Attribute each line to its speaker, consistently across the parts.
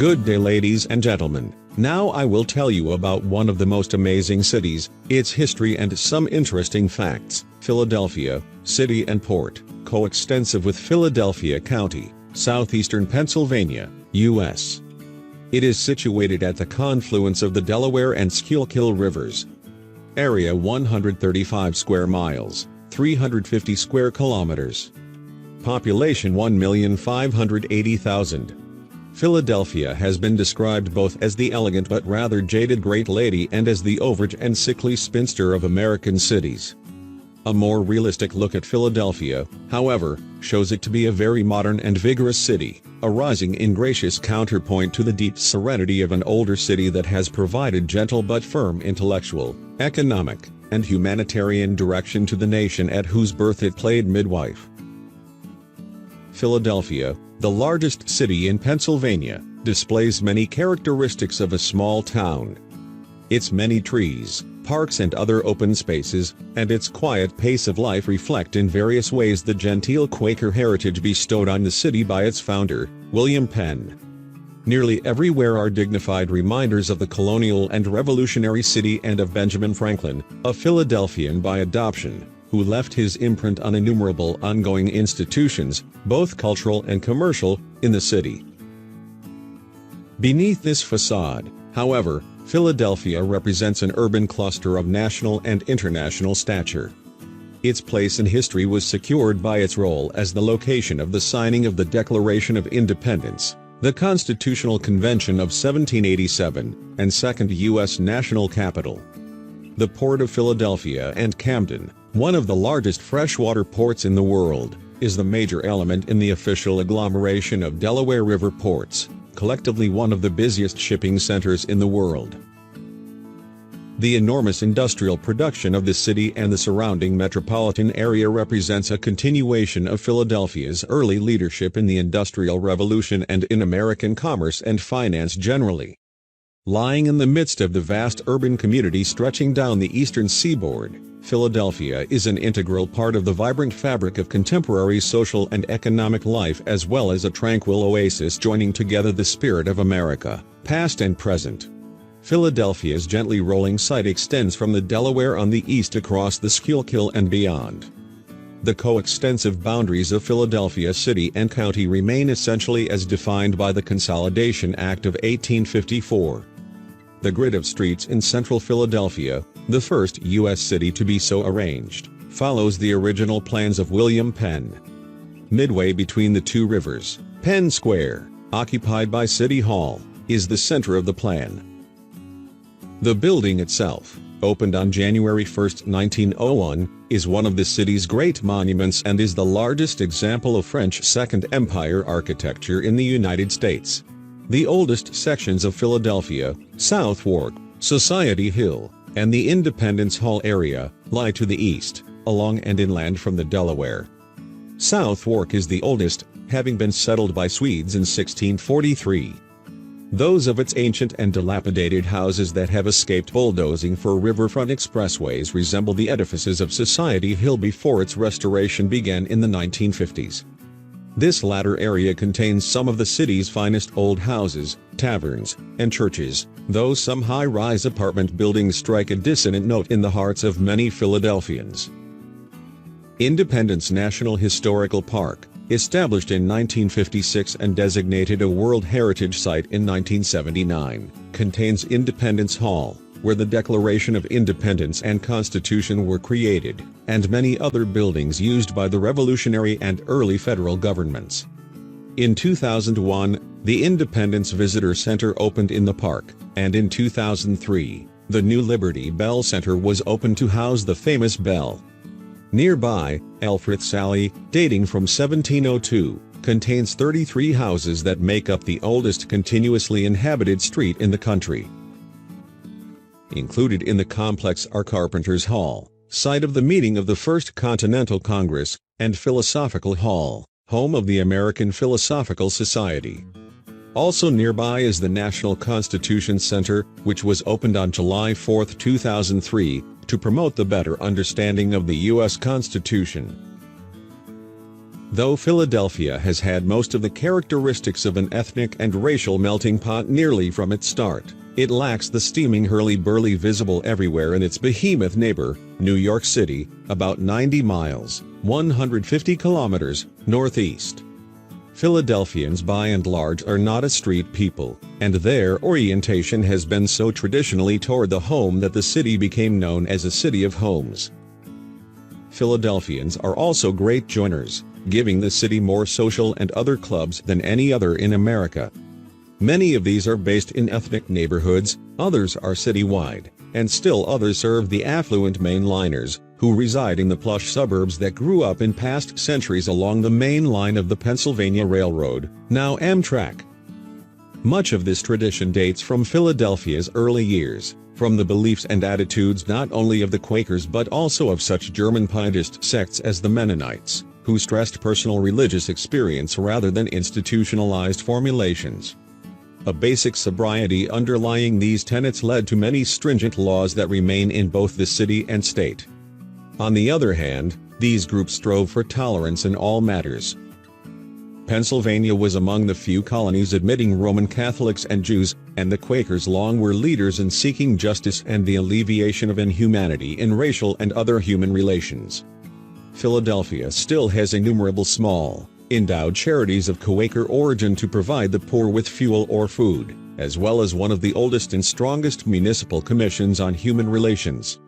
Speaker 1: Good day, ladies and gentlemen. Now I will tell you about one of the most amazing cities, its history and some interesting facts. Philadelphia, city and port, coextensive with Philadelphia County, southeastern Pennsylvania, U.S. It is situated at the confluence of the Delaware and Schuylkill rivers. Area 135 square miles, 350 square kilometers. Population 1,580,000. Philadelphia has been described both as the elegant but rather jaded great lady and as the overage and sickly spinster of American cities. A more realistic look at Philadelphia, however, shows it to be a very modern and vigorous city, a rising ingracious counterpoint to the deep serenity of an older city that has provided gentle but firm intellectual, economic, and humanitarian direction to the nation at whose birth it played midwife. Philadelphia, the largest city in Pennsylvania, displays many characteristics of a small town. Its many trees, parks and other open spaces, and its quiet pace of life reflect in various ways the genteel Quaker heritage bestowed on the city by its founder, William Penn. Nearly everywhere are dignified reminders of the colonial and revolutionary city and of Benjamin Franklin, a Philadelphian by adoption, who left his imprint on innumerable ongoing institutions, both cultural and commercial, in the city. Beneath this facade, however, Philadelphia represents an urban cluster of national and international stature. Its place in history was secured by its role as the location of the signing of the Declaration of Independence, the Constitutional Convention of 1787, and second U.S. national capital. The Port of Philadelphia and Camden, one of the largest freshwater ports in the world, is the major element in the official agglomeration of Delaware River ports, collectively one of the busiest shipping centers in the world. The enormous industrial production of the city and the surrounding metropolitan area represents a continuation of Philadelphia's early leadership in the Industrial Revolution and in American commerce and finance generally. Lying in the midst of the vast urban community stretching down the eastern seaboard, Philadelphia is an integral part of the vibrant fabric of contemporary social and economic life as well as a tranquil oasis joining together the spirit of America, past and present. Philadelphia's gently rolling site extends from the Delaware on the east across the Schuylkill and beyond. The coextensive boundaries of Philadelphia city and county remain essentially as defined by the Consolidation Act of 1854. The grid of streets in central Philadelphia, the first U.S. city to be so arranged, follows the original plans of William Penn. Midway between the two rivers, Penn Square, occupied by City Hall, is the center of the plan. The building itself, opened on January 1, 1901, is one of the city's great monuments and is the largest example of French Second Empire architecture in the United States. The oldest sections of Philadelphia, Southwark, Society Hill, and the Independence Hall area, lie to the east, along and inland from the Delaware. Southwark is the oldest, having been settled by Swedes in 1643. Those of its ancient and dilapidated houses that have escaped bulldozing for riverfront expressways resemble the edifices of Society Hill before its restoration began in the 1950s. This latter area contains some of the city's finest old houses, taverns, and churches, though some high-rise apartment buildings strike a dissonant note in the hearts of many Philadelphians. Independence National Historical Park, established in 1956 and designated a World Heritage Site in 1979, contains Independence Hall, where the Declaration of Independence and Constitution were created, and many other buildings used by the Revolutionary and early federal governments. In 2001, the Independence Visitor Center opened in the park, and in 2003, the new Liberty Bell Center was opened to house the famous bell. Nearby, Elfreth's Alley, dating from 1702, contains 33 houses that make up the oldest continuously inhabited street in the country. Included in the complex are Carpenter's Hall, site of the meeting of the First Continental Congress, and Philosophical Hall, home of the American Philosophical Society. Also nearby is the National Constitution Center, which was opened on July 4, 2003, to promote the better understanding of the U.S. Constitution. Though Philadelphia has had most of the characteristics of an ethnic and racial melting pot nearly from its start, it lacks the steaming hurly-burly visible everywhere in its behemoth neighbor, New York City, about 90 miles, 150 kilometers, northeast. Philadelphians by and large are not a street people, and their orientation has been so traditionally toward the home that the city became known as a city of homes. Philadelphians are also great joiners, giving the city more social and other clubs than any other in America. Many of these are based in ethnic neighborhoods, others are citywide, and still others serve the affluent mainliners, who reside in the plush suburbs that grew up in past centuries along the main line of the Pennsylvania Railroad, now Amtrak. Much of this tradition dates from Philadelphia's early years, from the beliefs and attitudes not only of the Quakers but also of such German Pietist sects as the Mennonites, who stressed personal religious experience rather than institutionalized formulations. A basic sobriety underlying these tenets led to many stringent laws that remain in both the city and state. On the other hand, these groups strove for tolerance in all matters. Pennsylvania was among the few colonies admitting Roman Catholics and Jews, and the Quakers long were leaders in seeking justice and the alleviation of inhumanity in racial and other human relations. Philadelphia still has innumerable small, endowed charities of Quaker origin to provide the poor with fuel or food, as well as one of the oldest and strongest municipal commissions on human relations.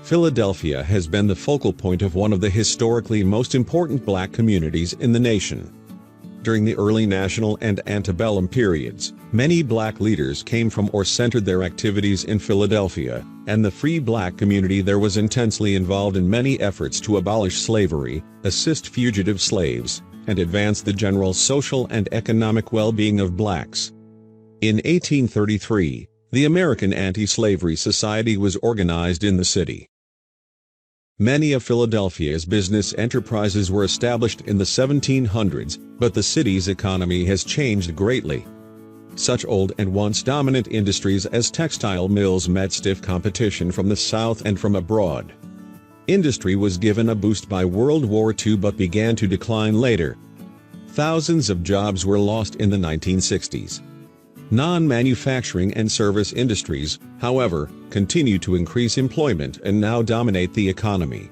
Speaker 1: Philadelphia has been the focal point of one of the historically most important black communities in the nation. During the early national and antebellum periods, many black leaders came from or centered their activities in Philadelphia, and the free black community there was intensely involved in many efforts to abolish slavery, assist fugitive slaves, and advance the general social and economic well-being of blacks. In 1833, the American Anti-Slavery Society was organized in the city. Many of Philadelphia's business enterprises were established in the 1700s, but the city's economy has changed greatly. Such old and once dominant industries as textile mills met stiff competition from the South and from abroad. Industry was given a boost by World War II but began to decline later. Thousands of jobs were lost in the 1960s. Non-manufacturing and service industries, however, continue to increase employment and now dominate the economy.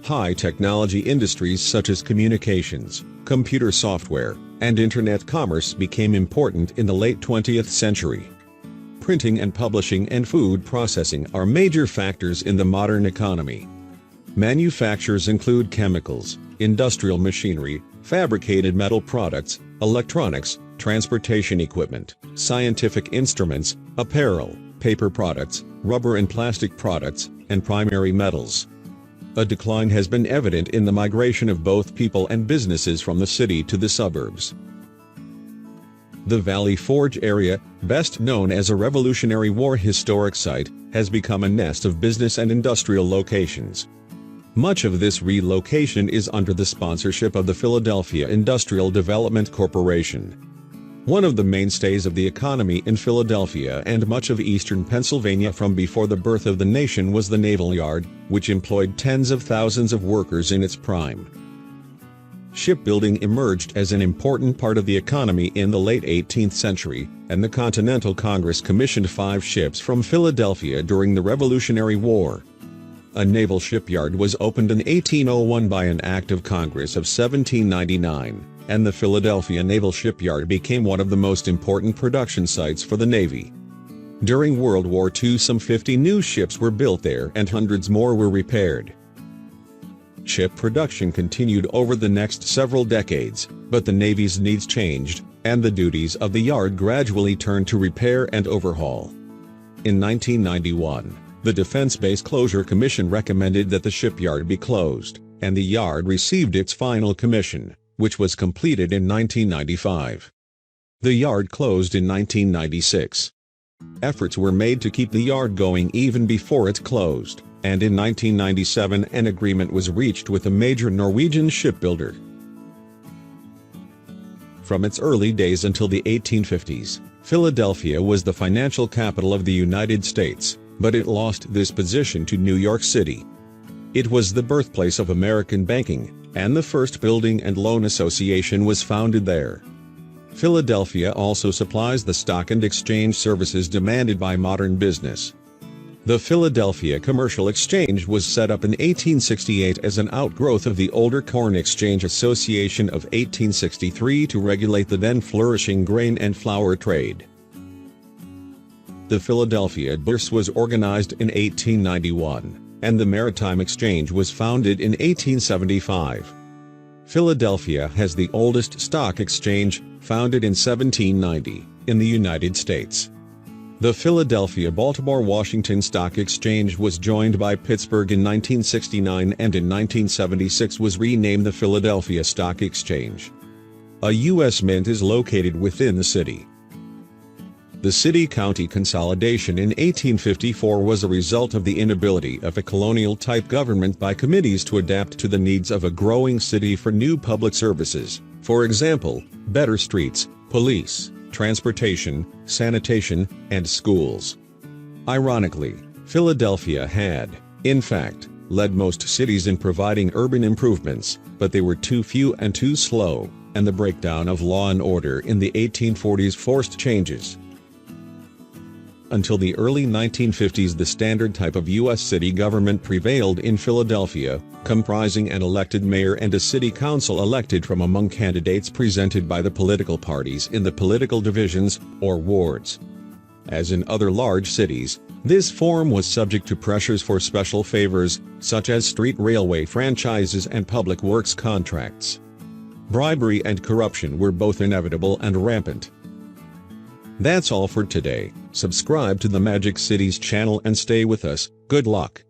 Speaker 1: High-technology industries such as communications, computer software, and internet commerce became important in the late 20th century. Printing and publishing and food processing are major factors in the modern economy. Manufacturers include chemicals, industrial machinery, fabricated metal products, electronics, transportation equipment, scientific instruments, apparel, paper products, rubber and plastic products, and primary metals. A decline has been evident in the migration of both people and businesses from the city to the suburbs. The Valley Forge area, best known as a Revolutionary War historic site, has become a nest of business and industrial locations. Much of this relocation is under the sponsorship of the Philadelphia Industrial Development Corporation. One of the mainstays of the economy in Philadelphia and much of eastern Pennsylvania from before the birth of the nation was the Naval Yard, which employed tens of thousands of workers in its prime. Shipbuilding emerged as an important part of the economy in the late 18th century, and the Continental Congress commissioned 5 ships from Philadelphia during the Revolutionary War. A naval shipyard was opened in 1801 by an act of Congress of 1799, and the Philadelphia Naval Shipyard became one of the most important production sites for the Navy. During World War II, some 50 new ships were built there and hundreds more were repaired. Ship production continued over the next several decades, but the Navy's needs changed, and the duties of the yard gradually turned to repair and overhaul. In 1991, the Defense Base Closure Commission recommended that the shipyard be closed, and the yard received its final commission, which was completed in 1995. The yard closed in 1996. Efforts were made to keep the yard going even before it closed, and in 1997 an agreement was reached with a major Norwegian shipbuilder. From its early days until the 1850s, Philadelphia was the financial capital of the United States, but it lost this position to New York City. It was the birthplace of American banking, and the first building and loan association was founded there. Philadelphia also supplies the stock and exchange services demanded by modern business. The Philadelphia Commercial Exchange was set up in 1868 as an outgrowth of the older Corn Exchange Association of 1863 to regulate the then flourishing grain and flour trade. The Philadelphia Bourse was organized in 1891, and the Maritime Exchange was founded in 1875. Philadelphia has the oldest stock exchange, founded in 1790, in the United States. The Philadelphia-Baltimore-Washington Stock Exchange was joined by Pittsburgh in 1969 and in 1976 was renamed the Philadelphia Stock Exchange. A U.S. Mint is located within the city. The city-county consolidation in 1854 was a result of the inability of a colonial-type government by committees to adapt to the needs of a growing city for new public services, for example, better streets, police, transportation, sanitation, and schools. Ironically, Philadelphia had, in fact, led most cities in providing urban improvements, but they were too few and too slow, and the breakdown of law and order in the 1840s forced changes. Until the early 1950s, the standard type of U.S. city government prevailed in Philadelphia, comprising an elected mayor and a city council elected from among candidates presented by the political parties in the political divisions, or wards. As in other large cities, this form was subject to pressures for special favors, such as street railway franchises and public works contracts. Bribery and corruption were both inevitable and rampant. That's all for today. Subscribe to the Magic Cities channel and stay with us. Good luck.